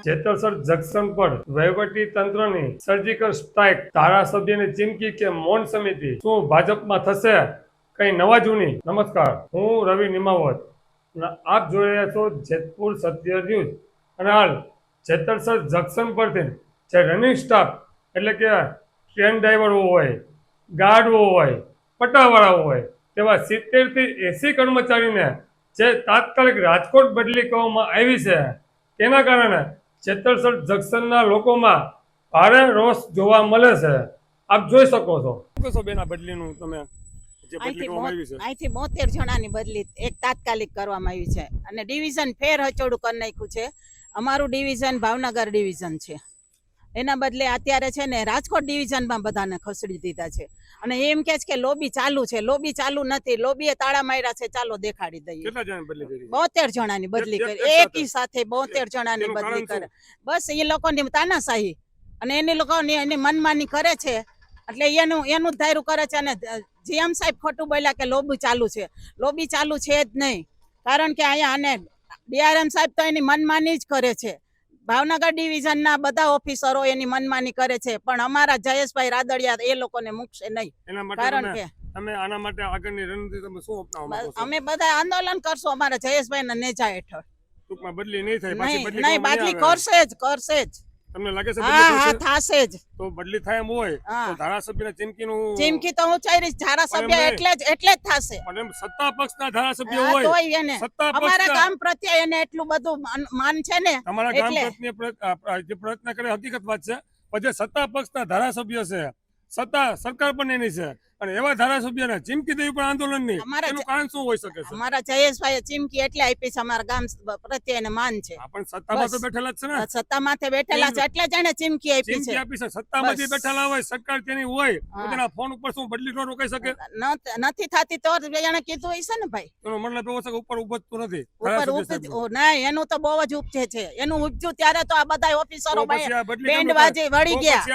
Jetalsar junction પર વહીવટી તંત્રની સર્જિકલ સ્ટ્રાઇક, ધારાસભ્યની ચીમકી કે મૌન સમિતિ, શું ભાજપમાં થશે કઈ નવા જૂની? નમસ્કાર, હું રવિ નિમાવત અને આપ જોઈ રહ્યા છો જેતપુર સત્ય ન્યૂઝ। અને હાલ જેતલસર જંકશન પરથી જે રનિંગ સ્ટાફ એટલે કે ટ્રેન ડ્રાઈવરો હોય, ગાર્ડો હોય, પટાવાળાઓ હોય તેવા 70 થી 80 કર્મચારીને જે તાત્કાલિક રાજકોટ બદલી કરવામાં આવી છે, તેના કારણે જેતલસર જંકશનના લોકોમાં ભારે રોષ જોવા મળે છે। આપ જોઈ શકો છો। શું કહેશો બેન આ બદલીનું તમે? અહીંથી 72 જણાની બદલી એક તાત્કાલિક કરવામાં આવી છે અને ડિવિઝન ફેર હચોડું કરી નાખ્યું છે। અમારું ડિવિઝન ભાવનગર ડિવિઝન છે, એના બદલે અત્યારે છે ને રાજકોટ ડિવિઝનમાં બધાને ખસેડી દીધા છે અને એમ કે છે કે લોબી ચાલુ છે। લોબી ચાલુ નથી, લોબીએ તાળા માર્યા છે। ચાલો દેખાડી દઈએ। કેટલા જણાની બદલી કરી? 72 જણાની બદલી કરી, એકી સાથે 72 જણાની બદલી કરે। બસ એ લોકોની તાનાશાહી અને એની લોકોની એની મનમાની કરે છે, એટલે એનું જ ધાર્યું કરે છે। અને જીએમ સાહેબ ખોટું બોલ્યા કે લોબી ચાલુ છે, લોબી ચાલુ છે જ નહીં, કારણ કે અહીંયા અને ડીઆરએમ સાહેબ તો એની મનમાની જ કરે છે। ભાવનગર ડિવિઝનના બધા ઓફિસરો એની મનમાની કરે છે, પણ અમારા જયેશભાઈ રાદડિયા એ લોકોને મૂકશે નહીં, કારણ કે તમે આના માટે આગળની રણનીતિ તમે શું અપનાવવા માંગો છો? અમે બધા આંદોલન કરશું અમારા જયેશભાઈના નેજા હેઠળ। ટૂંકમાં બદલી નહીં થાય, નહીં બદલી કરશે જ। તમને લાગે છે હા થાશે જ। તો બદલી થાય એમ હોય તો ધારાસભ્યને ચીમકી તો હું ચાલીશ, ધારાસભ્ય એટલે જ થાશે। પણ એમ સત્તા પક્ષના ધારાસભ્ય હોય તોય એને અમારા ગામ પ્રત્યે એને એટલું બધું માન છે ને, તમારા ગામ પ્રત્યે જે પ્રયત્ન કરે હકીકત વાત છે, પણ જે સત્તા પક્ષના ધારાસભ્ય છે, સત્તા સરકાર પણ એની છે, અને એવા ધારાસભ્યને ચીમકી દેવી પણ આંદોલનની, એનું કારણ શું હોઈ શકે છે? અમારા જયેશભાઈ ચીમકી એટલે આપી છે, અમારા ગામ પ્રત્યે એને માન છે। પણ સત્તામાં તો બેઠેલા જ છે ને, સત્તામાં બેઠેલા છે એટલે જ એને ચીમકી આપી છે। સત્તામાં જે બેઠેલા હોય, સરકાર તેની હોય, તેના ફોન ઉપર શું બદલી ન રોકાઈ શકે? નથી થતી તો એને કીધું હોય છે ને ભાઈ, એનો મતલબ એવો છે કે ઉપર ઉપજતું નથી, ના એનું તો બહુ જ ઉપજે છે। એનું ઉપજ્યું ત્યારે તો આ બધા ઓફિસરો બેન્ડ વાજી વળી ગયા,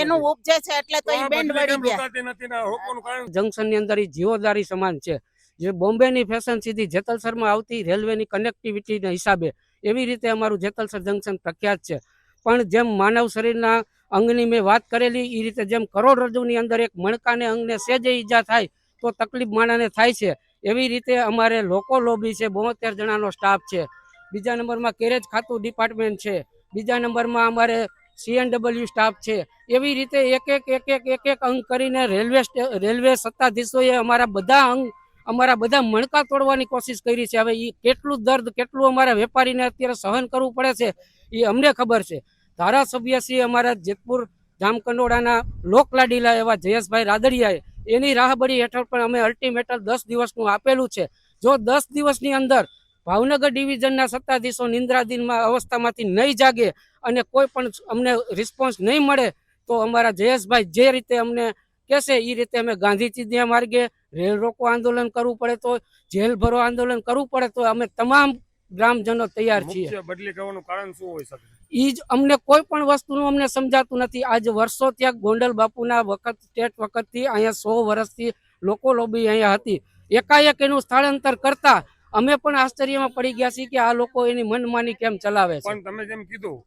એનું ઉપજે છે એટલે તો એ બેન્ડ વળી ગયા। જંકશન ની અંદર જીવોદારી સમાન છે, જે બોમ્બે ની ફેશન સીધી જેતલસર માં આવતી રેલવે ની કનેક્ટિવિટી ના હિસાબે એવી રીતે અમારું જેતલસર જંકશન પ્રખ્યાત છે। પણ જેમ માનવ શરીરના અંગની મેં વાત કરેલી એ રીતે જેમ કરોડરજ્જુની અંદર એક મણકાને અંગને સેજે ઈજા થાય તો તકલીફ માણાને થાય છે, એવી રીતે અમારે લોકો લોબી છે, 72 જણાનો સ્ટાફ છે। બીજા નંબરમાં કેરેજ ખાતું ડિપાર્ટમેન્ટ છે, બીજા નંબરમાં અમારે CNW સ્ટાફ છે। એવી રીતે એક અંગ કરીને રેલવે સત્તાધીશોએ અમારા બધા મણકા તોડવાની કોશિશ કરી છે। હવે એ કેટલું દર્દ, કેટલું અમારા વેપારીને અત્યારે સહન કરવું પડે છે એ અમને ખબર છે। ધારાસભ્ય શ્રી અમારા જેતપુર જામકંડોળાના લોકલાડીલા એવા જયેશભાઈ રાદડિયાએ એની રાહબરી હેઠળ પણ અમે અલ્ટિમેટમ 10 દિવસનું આપેલું છે। જો 10 દિવસની અંદર ભાવનગર ડિવિઝનના સત્તાધીશો નિંદ્રાધીનમાં અવસ્થામાંથી નહીં જાગે અને કોઈ પણ અમને રિસ્પોન્સ નહીં મળે તો અમારા જયેશભાઈ જે રીતે અમને કહેશે એ રીતે અમે ગાંધી ચીંધ્યા માર્ગે રેલ રોકો આંદોલન કરવું પડે તો, જેલ ભરો આંદોલન કરવું પડે તો અમે તમામ ગ્રામજનો તૈયાર છીએ। બદલી કરવાનું કારણ શું હોઈ શકે? એ જ અમને કોઈ પણ વસ્તુનું અમને સમજાતું નથી। આજ વર્ષો ત્યાં ગોંડલ બાપુના સ્ટેટ વખતથી અહીંયા 100 વર્ષથી લોકો લોબી અહીંયા હતી, એકાએક એનું સ્થળાંતર કરતા અમે પણ આશ્ચર્યમાં પડી ગયા છીએ કે આ લોકો એની મનમાની કેમ ચલાવે છે। પણ તમે જેમ કીધું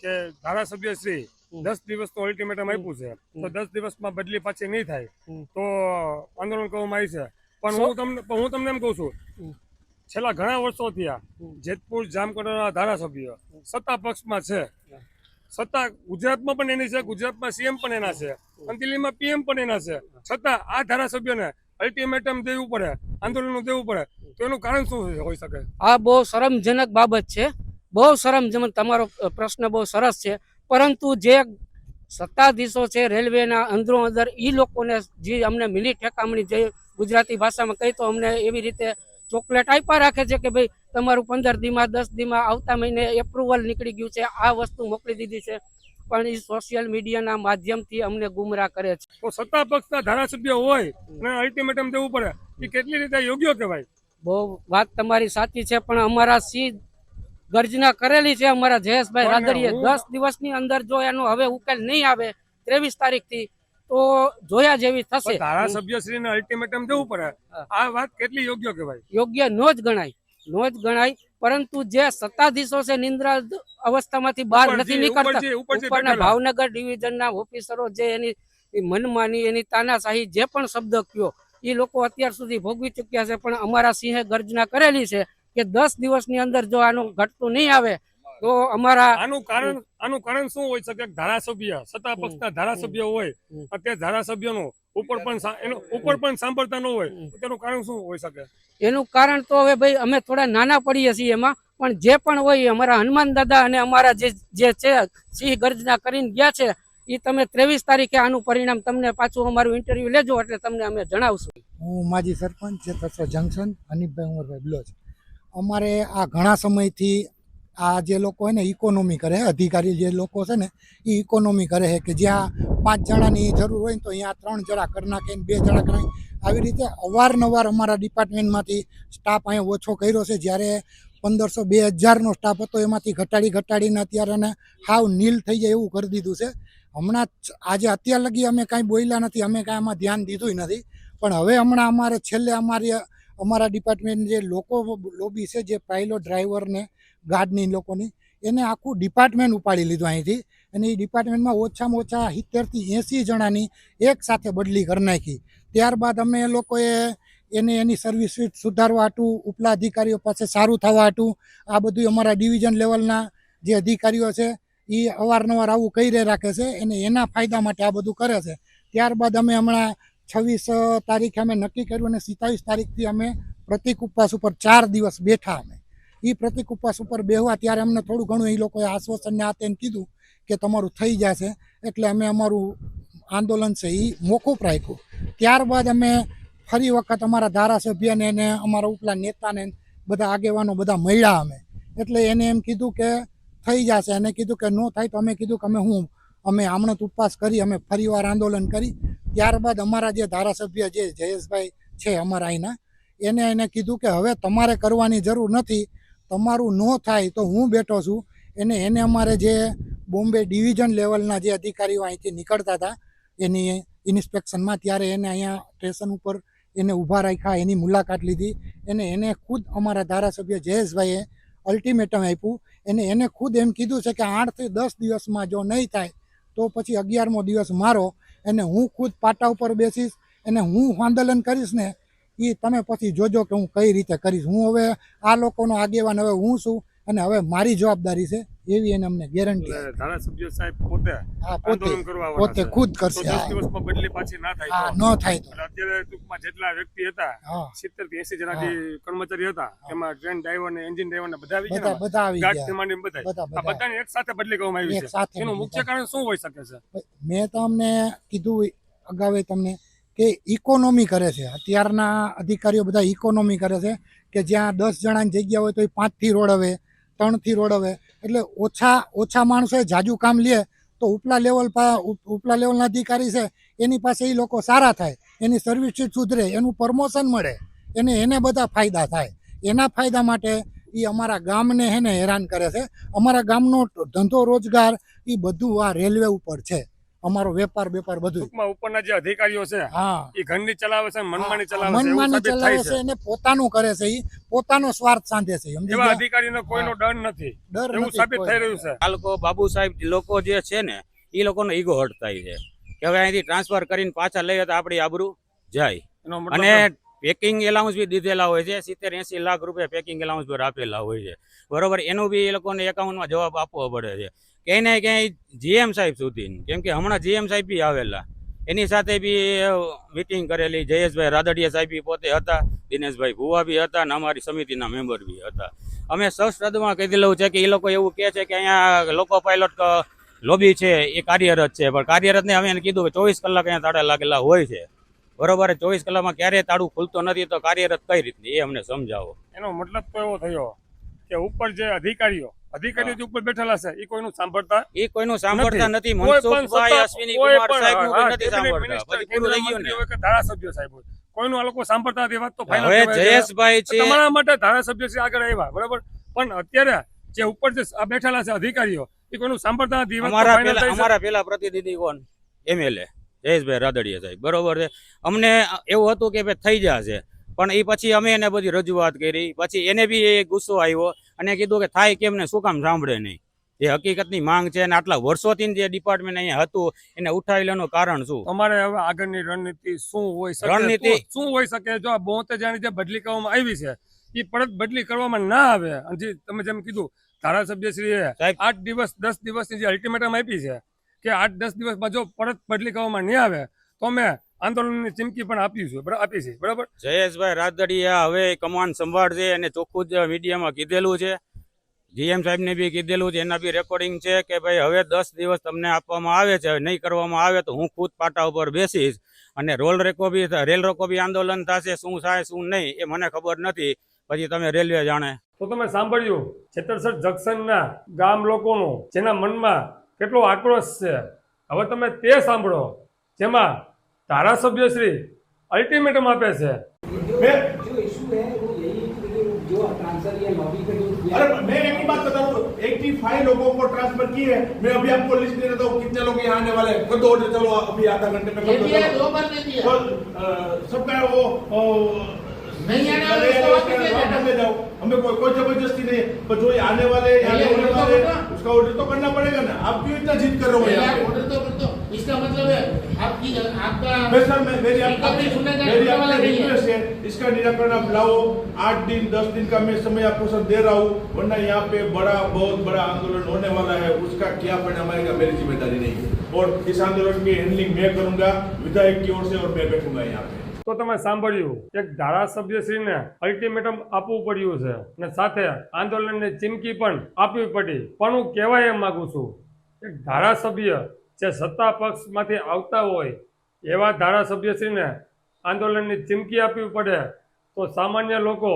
કે ધારાસભ્ય શ્રી 10 દિવસ તો અલ્ટિમેટમ આપ્યું છે, તો 10 દિવસમાં બદલી પાછી નહીં થાય તો આંદોલન કરવામાં આવી છે। પણ હું તમને એમ કહું છું, છેલ્લા ઘણા વર્ષો થયા જેતપુર જામકંડોળાના ધારાસભ્ય સત્તા પક્ષમાં છે, સત્તા ગુજરાતમાં પણ એની છે, ગુજરાતમાં CM પણ એના છે, અને દિલ્હીમાં PM પણ એના છે, છતાં આ ધારાસભ્યને અલ્ટિમેટમ દેવું પડે, આંદોલન દેવું પડે, તો એનું કારણ શું હોઈ શકે? આ બહુ શરમજનક બાબત છે, બહુ શરમજનક। તમારો પ્રશ્ન બહુ સરસ છે, પરંતુ જે સત્તાધીશો છે રેલવેના અંદરો અંદર એ લોકોને જે અમને મિલી ઠેકામણી જે ગુજરાતી ભાષામાં કહી તો અમને એવી રીતે ચોકલેટ આપ્યા રાખે છે કે ભાઈ તમારું 15 દીમાં 10 દીમાં આવતા મહિને એપ્રુવલ નીકળી ગયું છે, આ વસ્તુ મોકલી દીધી છે, પણ એ સોશિયલ મીડિયાના માધ્યમથી અમને ગુમરાહ કરે છે। તો સત્તા પક્ષના ધારાસભ્ય હોય અને અલ્ટિમેટમ દેવું પડે એ કેટલી રીતે યોગ્ય કહેવાય? બહુ વાત તમારી સાચી છે, પણ અમારા ગર્જના કરેલી છે અમારા જયેશભાઈ રાદડિયાએ 10 દિવસની અંદર જો એનો હવે ઉકેલ નહીં આવે 23 તારીખથી તો જોયા જેવી થશે। ધારાસભ્ય શ્રીને અલ્ટિમેટમ દેવું પડે, આ વાત કેટલી યોગ્ય કહેવાય? યોગ્ય નો જ ગણાય। નો જ ગણાય, પરંતુ જે સત્તાધીશો છે નિંદ્રા અવસ્થામાંથી બહાર ઉપર નથી જે- નીકળતા. ઉપર જે ઉપરના બેઠેલા. ભાવનગર ડિવિઝનના ઓફિસરો જે એની મનમાની, એની તાનાશાહી, જે પણ શબ્દ કયો એ લોકો અત્યાર સુધી ભોગવી ચુક્યા છે. પણ અમારા સિંહે ગર્જના કરેલી છે કે 10 દિવસની અંદર જો આનું ઘટતું નહીં આવે તો અમારા આનું કારણ શું હોય શકે? ધારાસભ્ય, સત્તા પક્ષના ધારાસભ્ય હોય, અત્યારે ધારાસભ્યનો ઉપર પણ સાંભળતા ન હોય, તેનું કારણ શું હોય શકે? એનું કારણ તો હવે ભાઈ અમે થોડા નાના પડીએ છીએ એમાં, પણ જે પણ હોય અમારા હનુમાન દાદા અને અમારા જે છે સિંહ ગર્જના કરીને ગયા છે એ તમે 23 તારીખે આનું પરિણામ તમને પાછું અમારું ઇન્ટરવ્યુ લેજો એટલે તમને અમે જણાવશું. હું માજી સરપંચ જેતલસર જંકશન હનીફભાઈ ઉમરભાઈ બલોચ. અમારે આ ઘણા સમયથી આ જે લોકો હોય ને ઇકોનોમી કરે, અધિકારી જે લોકો છે ને એ ઇકોનોમી કરે છે કે જ્યાં 5 જણાની જરૂર હોય ને તો અહીંયા 3 જણા કરી નાખે ને 2 જણા કરી નાખે. આવી રીતે અવારનવાર અમારા ડિપાર્ટમેન્ટમાંથી સ્ટાફ અહીંયા ઓછો કર્યો છે. જ્યારે 1500-2000નો સ્ટાફ હતો એમાંથી ઘટાડીને અત્યારે એને હાવ નીલ થઈ જાય એવું કરી દીધું છે. હમણાં આજે અત્યાર લગી અમે કાંઈ બોલ્યા નથી, અમે કાંઈ આમાં ધ્યાન દીધું નથી. પણ હવે હમણાં અમારે છેલ્લે અમારા ડિપાર્ટમેન્ટ જે લોકો લોબી છે, જે પાયલોટ, ડ્રાઈવર ને ગાર્ડની લોકોની, એને આખું ડિપાર્ટમેન્ટ ઉપાડી લીધું અહીંથી. અને એ ડિપાર્ટમેન્ટમાં ઓછામાં ઓછા 70 થી 80 જણાની એક સાથે બદલી કરી નાખી. ત્યારબાદ અમે એ લોકોએ એની સર્વિસ સુધારવા હાટું, ઉપલા અધિકારીઓ પાસે સારું થવા હાટું આ બધું અમારા ડિવિઝન લેવલના જે અધિકારીઓ છે એ અવારનવાર આવું કરી રાખે છે અને એના ફાયદા માટે આ બધું કરે છે. ત્યારબાદ અમે હમણાં 26 તારીખે અમે નક્કી કર્યું અને 27 તારીખથી અમે પ્રતિક ઉપવાસ ઉપર 4 દિવસ બેઠા. અમે એ પ્રતિક ઉપવાસ ઉપર બેહવા ત્યારે અમને થોડું ઘણું એ લોકોએ આશ્વાસનને આ તેને કીધું કે તમારું થઈ જશે, એટલે અમે અમારું આંદોલન છે એ મોકૂફ રાખ્યું. ત્યારબાદ અમે ફરી વખત અમારા ધારાસભ્યને અને અમારા ઉપલા નેતાને બધા આગેવાનો બધા મળ્યા અમે, એટલે એને એમ કીધું કે થઈ જશે. એને કીધું કે ન થાય તો અમે કીધું કે અમે આમણત ઉપવાસ કરી, અમે ફરીવાર આંદોલન કરી. ત્યારબાદ અમારા જે ધારાસભ્ય જે જયેશભાઈ છે અમારા અહીંના, એને કીધું કે હવે તમારે કરવાની જરૂર નથી, તમારું ન થાય તો હું બેઠો છું. એને અમારે જે બોમ્બે ડિવિઝન લેવલના જે અધિકારીઓ અહીંથી નીકળતા હતા એની ઇન્સ્પેક્શનમાં, ત્યારે એને અહીંયા સ્ટેશન ઉપર એને ઊભા રાખ્યા, એની મુલાકાત લીધી. એને ખુદ અમારા ધારાસભ્ય જયેશભાઈએ અલ્ટિમેટમ આપ્યું. એને ખુદ એમ કીધું છે કે 8 થી 10 દિવસમાં જો નહીં થાય તો પછી 11મો દિવસ મારો, અને હું ખુદ પાટા ઉપર બેસીશ અને હું આંદોલન કરીશ ને એ તમે પછી જોજો કે હું કઈ રીતે કરીશ. હું હવે આ લોકોનો આગેવાન હવે હું છું અને હવે મારી જવાબદારી છે એવી એને અમને ગેરંટી. ધારાસભ્ય સાહેબ પોતે આંદોલન કરવા પોતે ખુદ કરશે. 10 દિવસમાં બદલી પાછી ના થાય હા, તો. ન થાય તો એટલે અત્યારે ટૂંકમાં જેટલા વ્યક્તિ હતા, હા 70 થી 80 જણા જે કર્મચારી હતા, એમાં ટ્રેન ડ્રાઈવર ને એન્જિન ડ્રાઈવર ને બધા આવી ગયા. બધા આવી ગાર્ડ ગયા. થી માંડીને બધા. બધા. આ બધાને એક સાથે બદલી કરવામાં આવી એક છે. સાથે એનું બદલી મુખ્ય કારણ શું હોઈ શકે છે? મેં તમને કીધું અગાઉ તમને કે ઇકોનોમી કરે છે. અત્યારના અધિકારીઓ બધા ઇકોનોમી કરે છે કે જ્યાં 10 જણાની જગ્યા હોય તો એ 5 થી રોડવે, 3 થી રોડવે. એટલે ઓછા માણસોએ જાજુ કામ લે તો ઉપલા લેવલના અધિકારી છે એની પાસે એ લોકો સારા થાય, એની સર્વિસ સુધરે, એનું પ્રમોશન મળે, એને બધા ફાયદા થાય. એના ફાયદા માટે એ અમારા ગામને હેરાન કરે છે. અમારા ગામનો ધંધો રોજગાર એ બધું આ રેલવે ઉપર છે. અમારો વેપાર બધું ટૂંકમાં ઉપરના જે અધિકારીઓ છે હા એ ઘરની ચલાવે છે, મનમાની ચલાવે છે, એવું મનમાની સાબિત ચલાવે થાય છે છે. અને પોતાનું કરે છે. એ પોતાનો સ્વાર્થ સાંધે છે. સમજી એવા ગયા? અધિકારીનો કોઈનો ડર નથી, ડર એવું નથી સાબિત કોઈ. થઈ રહ્યું છે. આ લોકો બાબુ સાહેબ લોકો જે છે ને એ લોકોનો ઈગો હર્ટ થાય છે કે હવે અહીંથી ટ્રાન્સફર કરીને પાછા લઈએ તો આપણી આબરૂ જાય. એનો મતલબ અને પેકિંગ એલાઉન્સ બી દીધેલા હોય છે, 70-80 લાખ રૂપિયા પેકિંગ એલાઉન્સ પર આપેલા હોય છે, બરોબર. એનું બી એ લોકોને એકાઉન્ટમાં જવાબ આપવો પડે છે ક્યાંય ને ક્યાંય જીએમ સાહેબ સુધી. કેમ કે હમણાં જીએમ સાહેબ બી આવેલા, એની સાથે બી મિટિંગ કરેલી. જયેશભાઈ રાદડિયા સાહેબ બી પોતે હતા, દિનેશભાઈ ભુવા બી હતા અને અમારી સમિતિના મેમ્બર બી હતા. અમે સશબ્દમાં કહી દીધું છે કે એ લોકો એવું કહે છે કે અહીંયા લોકો પાયલોટ લોબી છે એ કાર્યરત છે, પણ કાર્યરતને અમે એને કીધું કે 24 કલાક અહીંયા તાળા લાગેલા હોય છે, બરોબર. 24 કલાકમાં ક્યારેય તાળું ખુલતો નથી, તો કાર્યરત કઈ રીતની એ અમને સમજાવો. એનો મતલબ તો એવો થયો કે ઉપર જે અધિકારીઓ જે ઉપર બેઠેલા છે એ કોઈનું સાંભળતા એ કોઈનું સાંભળતા નથી. કોઈ પણ મનસુખભાઈ સત્તા- અશ્વિની કોઈ કુમાર પણ, સાહેબનું હા, બી નથી કેબિનેટ સાંભળતા. મિનિસ્ટર, પછી પૂરું થઈ ગયું કેન્દ્રીય ને. મંત્રી હોય કે ધારાસભ્ય સાહેબ હોય, કોઈનું આ લોકો સાંભળતા નથી. વાત તો final હવે કહેવાય છે. જયેશભાઈ છે, તમારા માટે ધારાસભ્ય છે આગળ આવ્યા, બરાબર, પણ અત્યારે જે ઉપર જે આ બેઠેલા છે અધિકારીઓ એ કોઈનું સાંભળતા નથી. એ વાત તો final થઈ છે. અમારા પેલા પ્રતિનિધિ કોણ, એમએલએ જયેશભાઈ રાદડિયા સાહેબ, બરોબર છે. અમને એવું હતું કે ભાઈ થઈ જશે, પણ એ પછી અમે એને બધી રજૂઆત કરી, પછી એને બી એ ગુસ્સો આવ્યો અને કીધું કે થાય કેમ ને શું કામ સાંભળે નહીં. એ હકીકતની માંગ છે અને આટલા વર્ષોથી જે ડિપાર્ટમેન્ટ અહીંયા હતું એને ઉઠાવી લેવાનું કારણ શું? તમારે હવે આગળની રણનીતિ શું હોય શકે? રણનીતિ? શું હોઈ શકે? જો આ 72 જણાની જે બદલી કરવામાં આવી છે એ પરત બદલી કરવામાં ના આવે, અને જે તમે જેમ કીધું ધારાસભ્યશ્રીએ સાહેબ. 8 દિવસ 10 દિવસની જે અલ્ટિમેટમ આપી છે કે 8-10 દિવસમાં જો પરત બદલી કરવામાં નહીં આવે તો અમે આંદોલનની ચીમકી પણ આપી છે. બરાબર? જયેશભાઈ રાદડિયા હવે કમાન સંભાળશે અને ચોખ્ખું જ મીડિયામાં કીધેલું છે, જીએમ સાહેબને બી કીધેલું છે, એના બી રેકોર્ડિંગ છે કે ભાઈ હવે 10 દિવસ તમને આપવામાં આવે છે, નહીં કરવામાં આવે તો હું ખુદ પાટા ઉપર બેસીશ અને રેલ રોકો બી આંદોલન થશે. શું થાય શું નહીં એ મને ખબર નથી, પછી તમે રેલવે જાણે. તો તમે સાંભળ્યું છેતરસર જંકશનના ગામ લોકોનો જેના મનમાં કેટલો આક્રોશ છે. હવે તમે તે સાંભળો જેમાં ધારાસભ્યશ્રી અલ્ટિમેટમ આપે છે. अरे मैं एक ही बात बता रहा हूँ, 85 लोगों को ट्रांसफर किए हैं. मैं अभी आपको लिस्ट दे देता हूँ कितने लोग यहाँ आने वाले हैं. कर दो ऑर्डर, चलो अभी आधा घंटे में कर दो. 2 बार दे दिया. तो सबका वो नहीं आने वाले उसको वापस ले जाना. ले जाओ. हमें कोई जबरदस्ती नहीं है, पर जो आने वाले नहीं, होने ऑर्डर तो वाले करना. उसका ऑर्डर तो करना पड़ेगा ना. आप क्यों इतना जिद कर रहे हो यहाँ पे? ऑर्डर तो कर दो. इसका मतलब है आपका मैं सर मेरी आपकी सुनने वाला नहीं है. रिक्वेस्ट है, इसका निराकरण आप लाओ. 8 दिन 10 दिन का मैं समय आपको सर दे रहा हूँ, वरना यहाँ पे बहुत बड़ा आंदोलन होने वाला है. उसका क्या परिणाम आएगा मेरी जिम्मेदारी नहीं है, और इस आंदोलन की हैंडलिंग मैं करूंगा विधायक की ओर से, और मैं बैठूंगा यहाँ पे. તો તમે સાંભળ્યું એક ધારાસભ્યશ્રીને અલ્ટિમેટમ આપવું પડ્યું છે અને સાથે આંદોલનની ચીમકી પણ આપવી પડી. પણ હું કહેવા એમ માંગુ છું એક ધારાસભ્ય જે સત્તા પક્ષમાંથી આવતા હોય એવા ધારાસભ્યશ્રીને આંદોલનની ચીમકી આપવી પડે તો સામાન્ય લોકો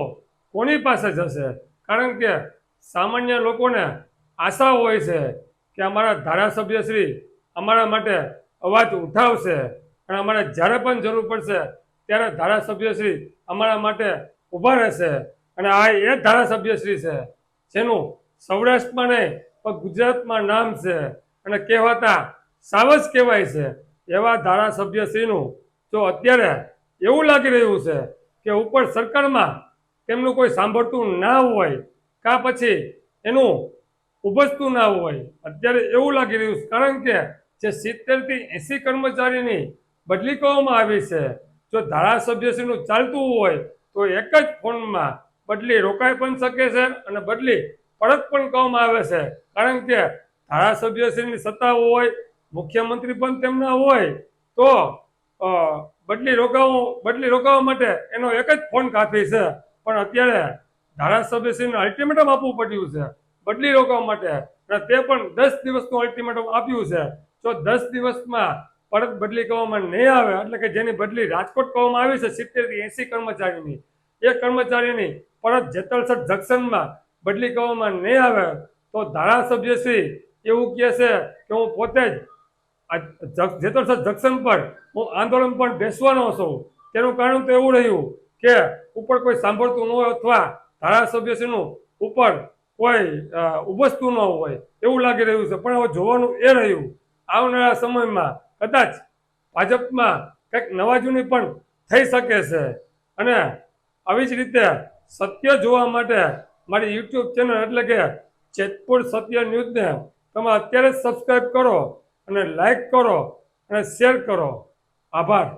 કોની પાસે જશે? કારણ કે સામાન્ય લોકોને આશા હોય છે કે અમારા ધારાસભ્યશ્રી અમારા માટે અવાજ ઉઠાવશે અને અમારે જ્યારે પણ જરૂર પડશે ત્યારે ધારાસભ્યશ્રી અમારા માટે ઊભા રહેશે. અને આ એ ધારાસભ્યશ્રી છે જેનું સૌરાષ્ટ્રમાં નહીં પણ ગુજરાતમાં નામ છે અને કહેવાતા સાવજ કહેવાય છે. એવા ધારાસભ્યશ્રીનું જો અત્યારે એવું લાગી રહ્યું છે કે ઉપર સરકારમાં તેમનું કોઈ સાંભળતું ના હોય કાં પછી એનું ઉપજતું ના હોય, અત્યારે એવું લાગી રહ્યું છે. કારણ કે જે 70 થી 80 કર્મચારીની બદલી કરવામાં આવી છે, જો ધારાસભ્યશ્રીનું ચાલતું હોય તો એક જ ફોનમાં બદલી રોકાઈ પણ શકે છે અને બદલી પરત પણ કરવામાં આવે છે. કારણ કે ધારાસભ્યશ્રીની સત્તા હોય, મુખ્યમંત્રી પણ તેમના હોય તો બદલી રોકાવા માટે એનો એક જ ફોન કાફી છે. પણ અત્યારે ધારાસભ્યશ્રીને અલ્ટિમેટમ આપવું પડ્યું છે બદલી રોકવા માટે, અને તે પણ 10 દિવસનું અલ્ટિમેટમ આપ્યું છે. જો 10 દિવસમાં પરત બદલી કરવામાં નહીં આવે, એટલે કે જેની બદલી રાજકોટ કરવામાં આવી છે 70 થી 80 કર્મચારીની, એ કર્મચારીની પરત જેતલસર જંકશનમાં બદલી કરવામાં નહીં આવે તો ધારાસભ્યશ્રી એવું કહે છે કે હું પોતે જ જેતલસર જંકશન પર હું આંદોલન પણ બેસવાનો છું. તેનું કારણ તો એવું રહ્યું કે ઉપર કોઈ સાંભળતું ન હોય અથવા ધારાસભ્યશ્રીનું ઉપર કોઈ ઉપજતું ન હોય એવું લાગી રહ્યું છે. પણ હવે જોવાનું એ રહ્યું આવનારા સમયમાં કદાચ ભાજપમાં કંઈક નવા જૂની પણ થઈ શકે છે. અને આવી જ રીતે સત્ય જોવા માટે મારી યુટ્યુબ ચેનલ એટલે કે જેતપુર સત્ય ન્યૂઝને તમે અત્યારે જ સબસ્ક્રાઈબ કરો અને લાઈક કરો અને શેર કરો. આભાર.